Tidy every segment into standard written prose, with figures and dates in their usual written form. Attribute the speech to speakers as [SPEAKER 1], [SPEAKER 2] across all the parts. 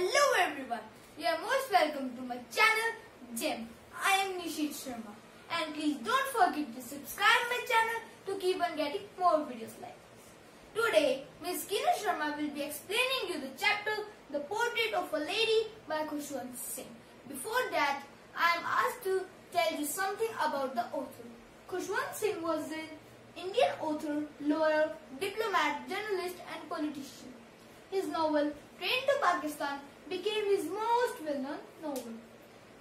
[SPEAKER 1] Hello everyone, you are most welcome to my channel GEM. I am Nishit Sharma and please don't forget to subscribe my channel to keep on getting more videos like this. Today, Ms. Kina Sharma will be explaining you the chapter The Portrait of a Lady by Khushwant Singh. Before that, I am asked to tell you something about the author. Khushwant Singh was an Indian author, lawyer, diplomat, journalist and politician. His novel Train to Pakistan became his most well-known novel.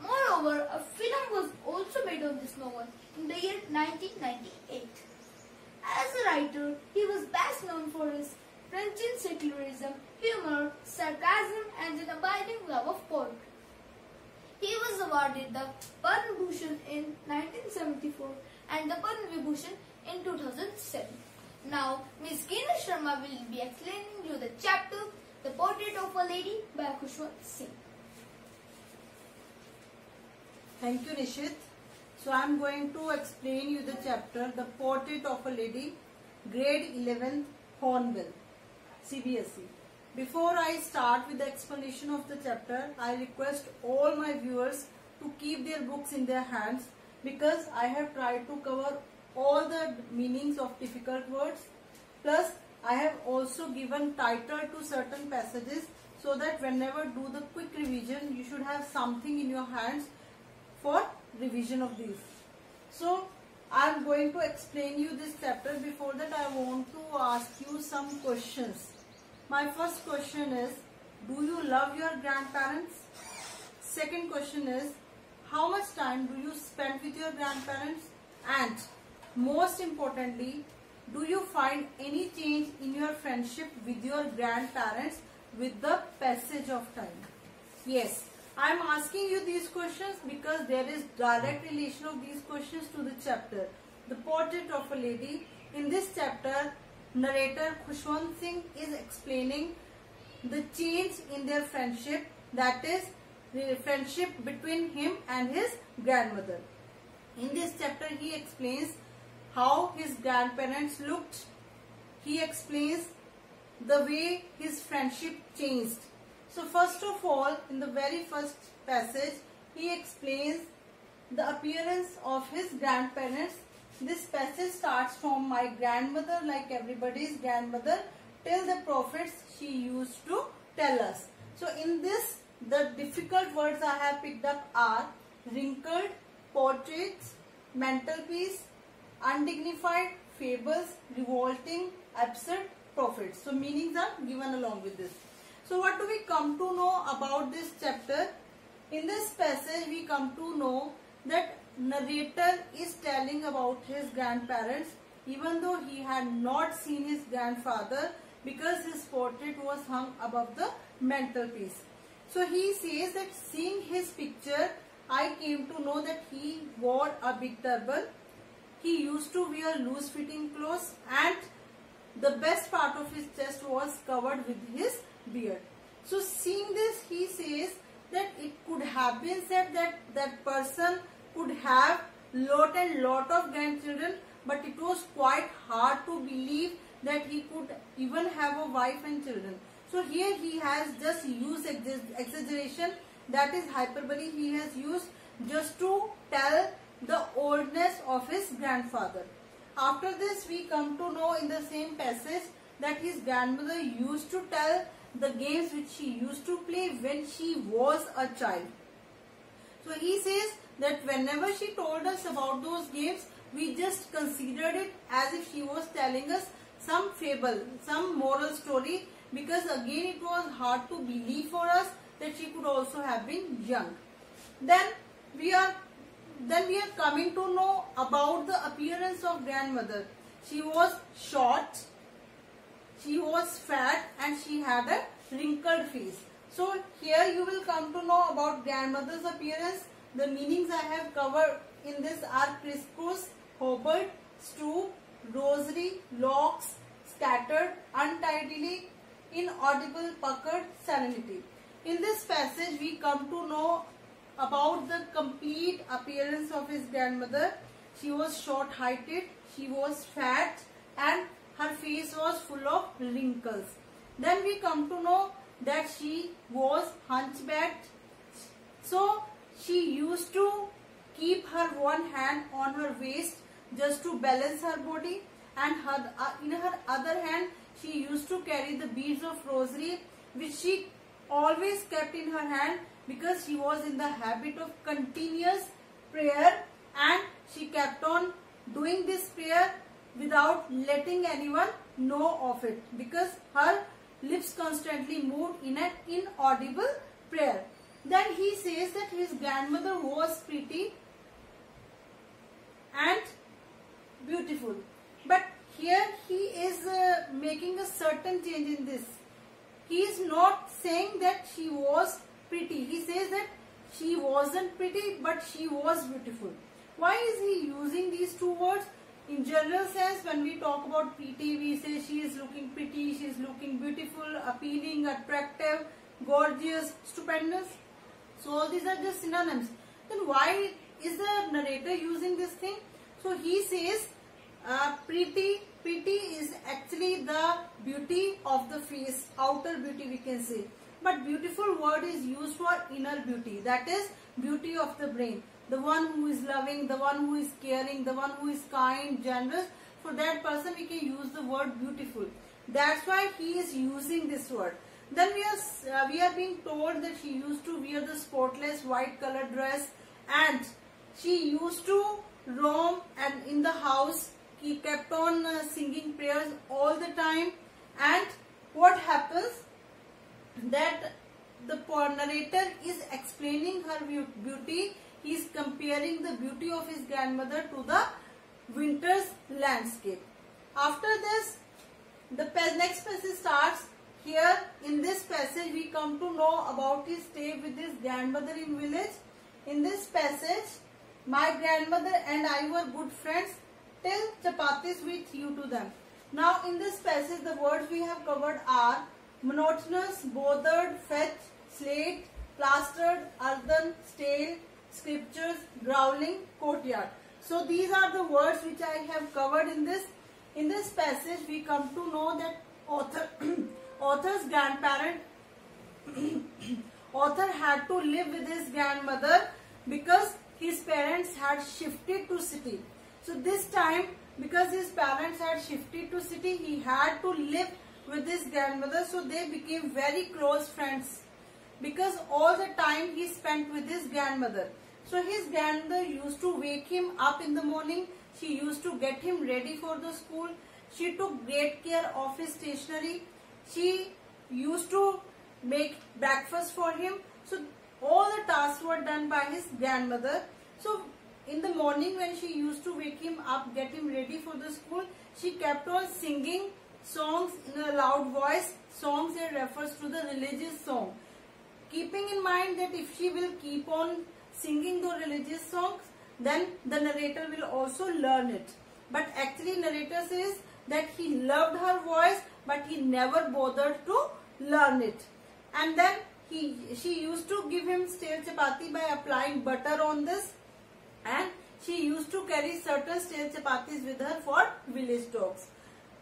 [SPEAKER 1] Moreover, a film was also made on this novel in the year 1998. As a writer, he was best known for his French secularism, humor, sarcasm and an abiding love of poetry. He was awarded the Padma Bhushan in 1974 and the Padma Vibhushan in 2007. Now, Ms. Kina Sharma will be explaining you the chapter The Portrait of a Lady by Khushwant Singh.
[SPEAKER 2] Thank you, Nishit. So I am going to explain you the chapter The Portrait of a Lady, Grade 11th, Hornbill, CBSE. Before I start with the explanation of the chapter, I request all my viewers to keep their books in their hands because I have tried to cover all the meanings of difficult words. Plus, I have also given title to certain passages so that whenever do the quick revision, you should have something in your hands for revision of these. So, I am going to explain you this chapter. Before that, I want to ask you some questions. My first question is, do you love your grandparents? Second question is, how much time do you spend with your grandparents? And most importantly, do you find any change in your friendship with your grandparents with the passage of time? Yes, I am asking you these questions because there is direct relation of these questions to the chapter, The Portrait of a Lady. In this chapter, narrator Khushwant Singh is explaining the change in their friendship, that is, the friendship between him and his grandmother. In this chapter, he explains how his grandparents looked. He explains the way his friendship changed. So first of all, in the very first passage, he explains the appearance of his grandparents. This passage starts from my grandmother, like everybody's grandmother, till the prophets she used to tell us. So in this, the difficult words I have picked up are wrinkled, portraits, mantelpiece, undignified, fables, revolting, absurd, prophets. So meanings are given along with this. So what do we come to know about this chapter? In this passage we come to know that narrator is telling about his grandparents even though he had not seen his grandfather because his portrait was hung above the mantelpiece. So he says that seeing his picture, I came to know that he wore a big turban. He used to wear loose fitting clothes and the best part of his chest was covered with his beard. So seeing this, he says that it could have been said that that person could have lot and lot of grandchildren, but it was quite hard to believe that he could even have a wife and children. So here he has just used exaggeration, that is hyperbole he has used just to tell the oldness of his grandfather. After this we come to know in the same passage that his grandmother used to tell the games which she used to play when she was a child. So he says that whenever she told us about those games, we just considered it as if she was telling us some fable, some moral story, because again it was hard to believe for us that she could also have been young. Then we are coming to know about the appearance of grandmother. She was short, she was fat and she had a wrinkled face. So here you will come to know about grandmother's appearance. The meanings I have covered in this are crisscross, hobbled, stoop, rosary, locks, scattered, untidily, inaudible, puckered, serenity. In this passage we come to know about the complete appearance of his grandmother. She was short-heighted, she was fat and her face was full of wrinkles. Then we come to know that she was hunchbacked. So she used to keep her one hand on her waist just to balance her body, and in her other hand she used to carry the beads of rosary, which she always kept in her hand because she was in the habit of continuous prayer, and she kept on doing this prayer without letting anyone know of it because her lips constantly moved in an inaudible prayer. Then he says that his grandmother was pretty and beautiful. But here he is making a certain change in this. He is not saying that she was pretty. He says that she wasn't pretty, but she was beautiful. Why is he using these two words? In general sense, when we talk about pretty, we say she is looking pretty, she is looking beautiful, appealing, attractive, gorgeous, stupendous. So all these are just synonyms. Then why is the narrator using this thing? So he says pretty is actually the beauty of the face, outer beauty we can say. But beautiful word is used for inner beauty, that is beauty of the brain. The one who is loving, the one who is caring, the one who is kind, generous. For that person we can use the word beautiful. That's why he is using this word. Then we are being told that she used to wear the spotless white colored dress, and she used to roam and in the house. He kept on singing prayers all the time. And what happens? That the narrator is explaining her beauty. He is comparing the beauty of his grandmother to the winter's landscape. After this, the next passage starts. Here in this passage we come to know about his stay with his grandmother in village. In this passage, my grandmother and I were good friends till chapatis we threw to them. Now in this passage the words we have covered are monotonous, bothered, fetch, slate, plastered, earthen, stale, scriptures, growling, courtyard. So these are the words which I have covered in this. In this passage we come to know that author's grandparent author had to live with his grandmother because his parents had shifted to city. So this time, because his parents had shifted to city, he had to live with his grandmother. So they became very close friends because all the time he spent with his grandmother. So his grandmother used to wake him up in the morning. She used to get him ready for the school. She took great care of his stationery. She used to make breakfast for him. So all the tasks were done by his grandmother. So in the morning when she used to wake him up, get him ready for the school, she kept on singing songs in a loud voice. Songs that refers to the religious song. Keeping in mind that if she will keep on singing the religious songs, then the narrator will also learn it. But actually narrator says that he loved her voice, but he never bothered to learn it. And then she used to give him stale chapati by applying butter on this, and she used to carry certain stale chapatis with her for village dogs.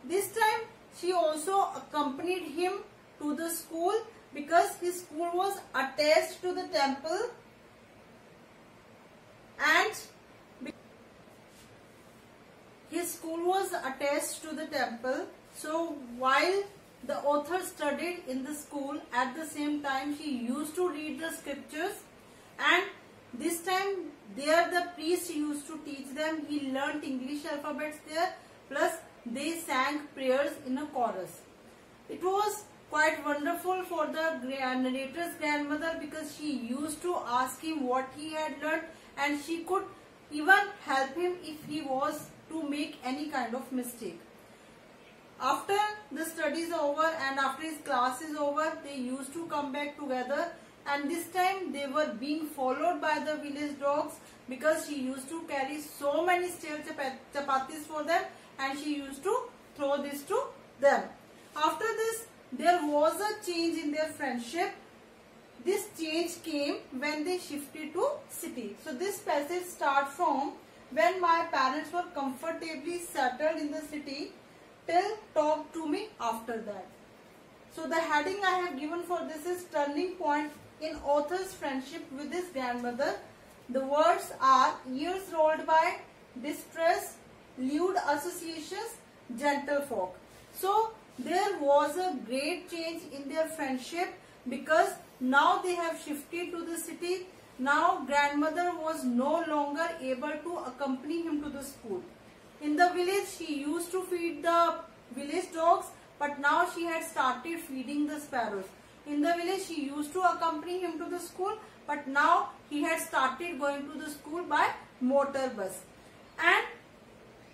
[SPEAKER 2] This time she also accompanied him to the school because his school was attached to the temple, and his school was attached to the temple. So while the author studied in the school, at the same time she used to read the scriptures, and this time there the priest used to teach them. He learnt English alphabets there, plus they sang prayers in a chorus. It was quite wonderful for the narrator's grandmother because she used to ask him what he had learnt, and she could even help him if he was to make any kind of mistake. After the studies over and after his class is over, they used to come back together, and this time they were being followed by the village dogs because she used to carry so many stale chapatis for them, and she used to throw this to them. After this, there was a change in their friendship. This change came when they shifted to city. So this passage starts from when my parents were comfortably settled in the city till talk to me after that. So the heading I have given for this is turning point in author's friendship with his grandmother. The words are years rolled by, distress, lewd associations, gentlefolk. So there was a great change in their friendship because now they have shifted to the city. Now grandmother was no longer able to accompany him to the school. In the village she used to feed the village dogs, but now she had started feeding the sparrows. In the village she used to accompany him to the school, but now he had started going to the school by motor bus. And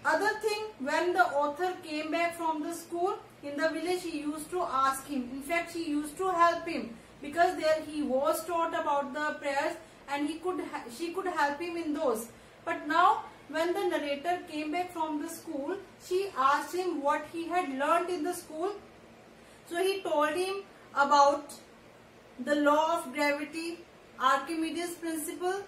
[SPEAKER 2] other thing, when the author came back from the school, in the village she used to ask him. In fact, she used to help him because there he was taught about the prayers and she could help him in those. But now when the narrator came back from the school, she asked him what he had learnt in the school. So he told him about the law of gravity, Archimedes principle.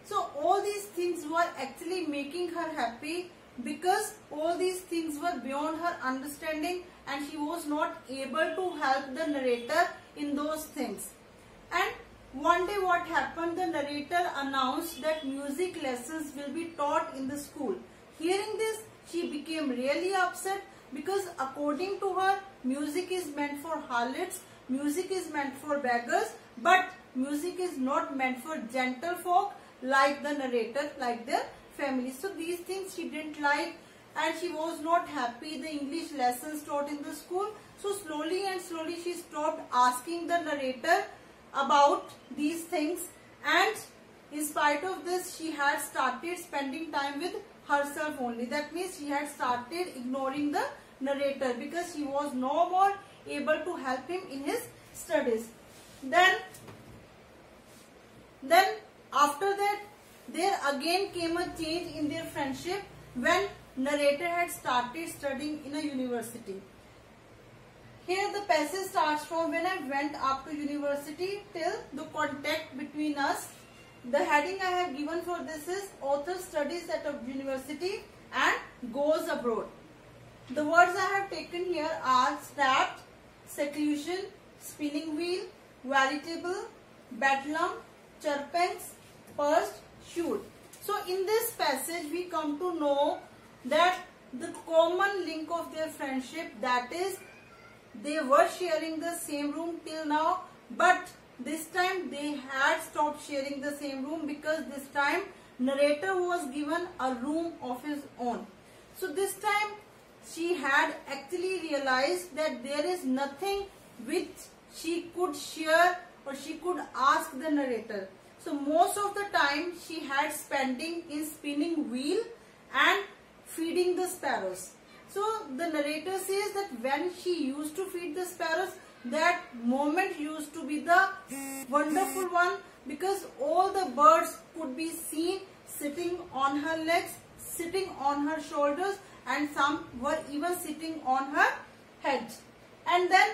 [SPEAKER 2] So all these things were actually making her happy because all these things were beyond her understanding and she was not able to help the narrator in those things. And one day what happened, the narrator announced that music lessons will be taught in the school. Hearing this, she became really upset because according to her, music is meant for harlots, music is meant for beggars, but music is not meant for gentlefolk like the narrator, like their family. So these things she didn't like and she was not happy the English lessons taught in the school. So slowly and slowly she stopped asking the narrator about these things, and in spite of this she had started spending time with herself only. That means she had started ignoring the narrator because she was no more able to help him in his studies. Then after that there again came a change in their friendship when narrator had started studying in a university. Here the passage starts from when I went up to university till the contact between us. The heading I have given for this is author studies at a university and goes abroad. The words I have taken here are strapped, seclusion, spinning wheel, veritable, bedlam, chirpings, pursed, shoot. So in this passage we come to know that the common link of their friendship, that is they were sharing the same room till now, but this time they had stopped sharing the same room because this time narrator was given a room of his own. So this time she had actually realized that there is nothing which she could share or she could ask the narrator. So most of the time she had spending in spinning wheel and feeding the sparrows. So the narrator says that when she used to feed the sparrows, that moment used to be the wonderful one because all the birds could be seen sitting on her legs, sitting on her shoulders, and some were even sitting on her head. And then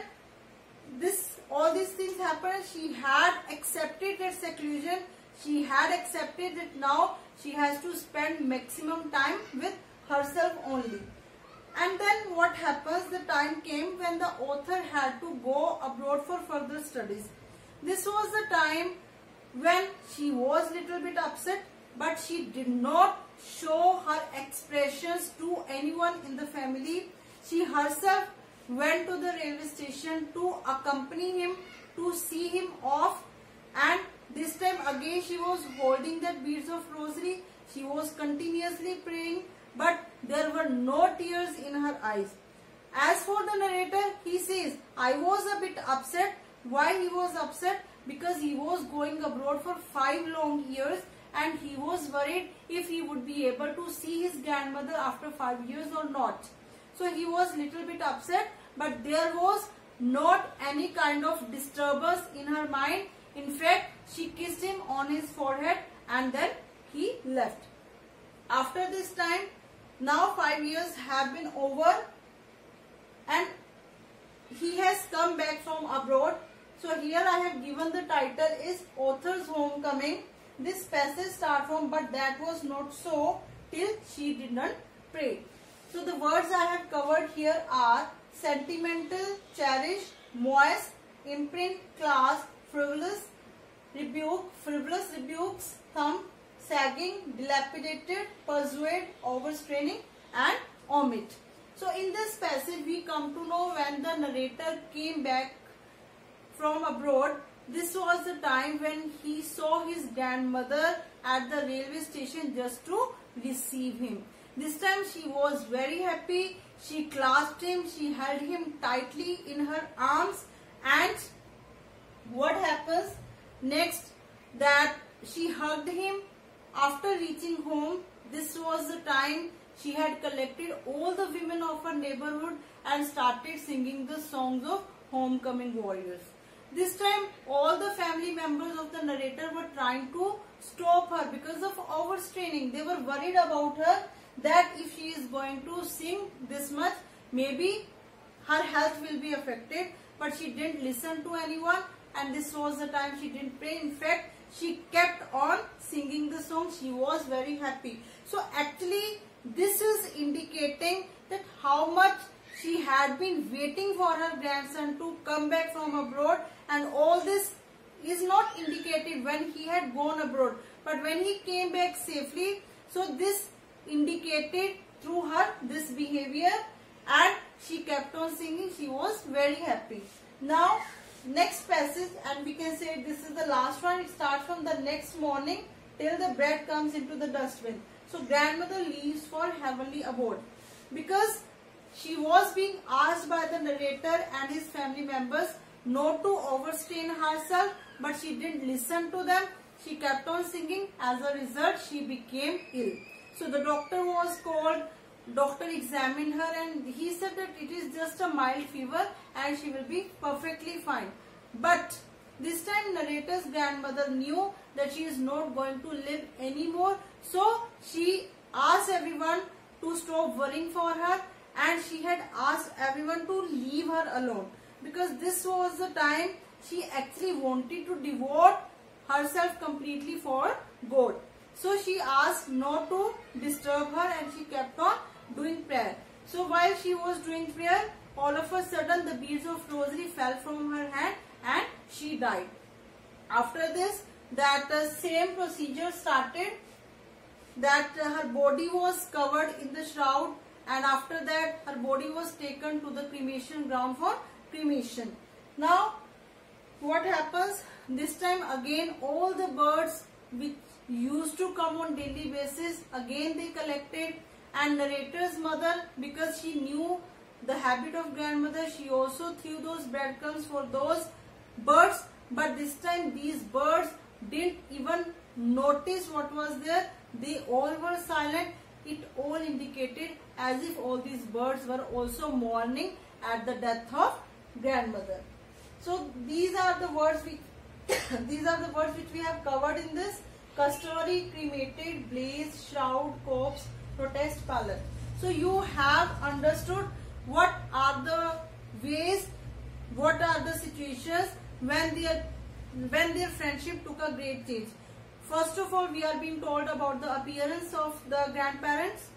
[SPEAKER 2] all these things happened. She had accepted that seclusion. She had accepted that now she has to spend maximum time with herself only. And then what happens, the time came when the author had to go abroad for further studies. This was the time when she was little bit upset, but she did not show her expressions to anyone in the family. She herself went to the railway station to accompany him, to see him off, and this time again she was holding that beads of rosary. She was continuously praying, but there were no tears in her eyes. As for the narrator, he says, I was a bit upset. Why he was upset? Because he was going abroad for 5 long years and he was worried if he would be able to see his grandmother after 5 years or not. So he was little bit upset, but there was not any kind of disturbance in her mind. In fact, she kissed him on his forehead and then he left. After this time, now 5 years have been over and he has come back from abroad. So here I have given the title is Author's Homecoming. This passage starts from, but that was not so till she did not pray. So the words I have covered here are sentimental, cherished, moist, imprint, class, frivolous rebukes, thumb, sagging, dilapidated, persuade, overstraining, and omit. So in this passage we come to know when the narrator came back from abroad, this was the time when he saw his grandmother at the railway station just to receive him. This time she was very happy. She clasped him, she held him tightly in her arms, and what happens next, that she hugged him. After reaching home, this was the time she had collected all the women of her neighborhood and started singing the songs of homecoming warriors. This time all the family members of the narrator were trying to stop her because of overstraining. They were worried about her, that if she is going to sing this much, maybe her health will be affected. But she didn't listen to anyone, and this was the time she didn't pray. In fact, she kept on singing the song. She was very happy. So actually this is indicating that how much she had been waiting for her grandson to come back from abroad, and all this is not indicated when he had gone abroad, but when he came back safely. So this indicated through her this behavior, and she kept on singing. She was very happy. Now next passage, and we can say this is the last one. It starts from the next morning till the bread comes into the dustbin. So grandmother leaves for heavenly abode, because she was being asked by the narrator and his family members not to overstrain herself, but she didn't listen to them. She kept on singing. As a result, she became ill. So the doctor was called. Doctor examined her and he said that it is just a mild fever and she will be perfectly fine. But this time narrator's grandmother knew that she is not going to live anymore. So she asked everyone to stop worrying for her, and she had asked everyone to leave her alone, because this was the time she actually wanted to devote herself completely for God. So she asked not to disturb her, and she kept on doing prayer. So while she was doing prayer, all of a sudden the beads of rosary fell from her hand and she died. After this, that same procedure started, that her body was covered in the shroud, and after that her body was taken to the cremation ground for cremation. Now what happens, this time again all the birds which used to come on daily basis, again they collected, and narrator's mother, because she knew the habit of grandmother, she also threw those breadcrumbs for those birds. But this time these birds didn't even notice what was there. They all were silent. It all indicated as if all these birds were also mourning at the death of grandmother. So these are the words which which we have covered in this: custody, cremated, blaze, shroud, corpse, protest, pallor. So you have understood what are the ways, what are the situations when their friendship took a great change. First of all, we are being told about the appearance of the grandparents.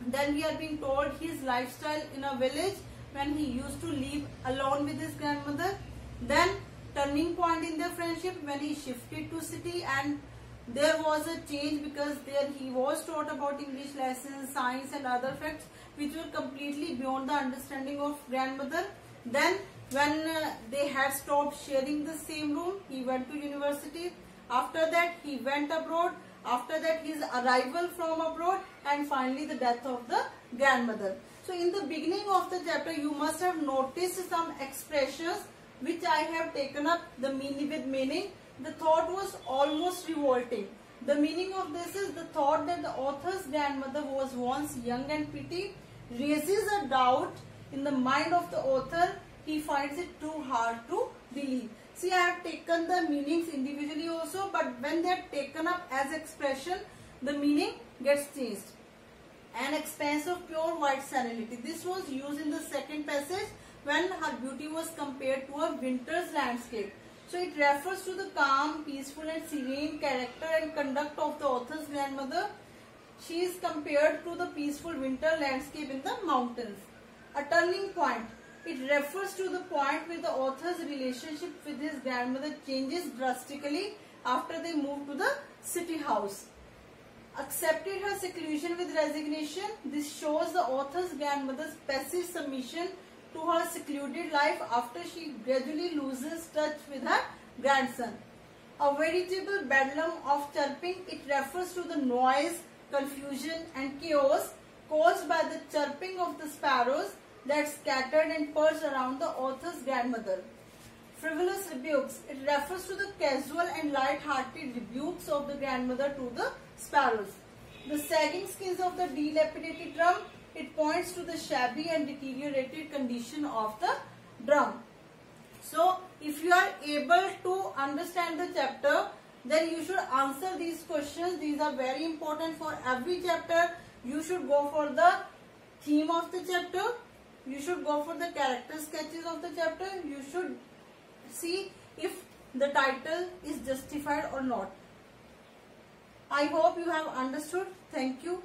[SPEAKER 2] Then we are being told his lifestyle in a village when he used to live alone with his grandmother. Then turning point in their friendship when he shifted to city, and there was a change because there he was taught about English lessons, science and other facts which were completely beyond the understanding of grandmother. Then when they had stopped sharing the same room, he went to university. After that he went abroad. After that his arrival from abroad, and finally the death of the grandmother. So in the beginning of the chapter you must have noticed some expressions which I have taken up the meaning with meaning. The thought was almost revolting. The meaning of this is the thought that the author's grandmother was once young and pretty raises a doubt in the mind of the author. He finds it too hard to believe. See, I have taken the meanings individually also, but when they are taken up as expression, the meaning gets changed. An expanse of pure white serenity. This was used in the second passage when her beauty was compared to a winter's landscape. So it refers to the calm, peaceful and serene character and conduct of the author's grandmother. She is compared to the peaceful winter landscape in the mountains. A turning point. It refers to the point where the author's relationship with his grandmother changes drastically after they move to the city house. Accepted her seclusion with resignation. This shows the author's grandmother's passive submission to her secluded life after she gradually loses touch with her grandson. A veritable bedlam of chirping. It refers to the noise, confusion and chaos caused by the chirping of the sparrows that scattered and perched around the author's grandmother. Frivolous rebukes. It refers to the casual and light-hearted rebukes of the grandmother to the sparrows. The sagging skins of the dilapidated drum. It points to the shabby and deteriorated condition of the drum. So, if you are able to understand the chapter, then you should answer these questions. These are very important for every chapter. You should go for the theme of the chapter. You should go for the character sketches of the chapter. You should see if the title is justified or not. I hope you have understood. Thank you.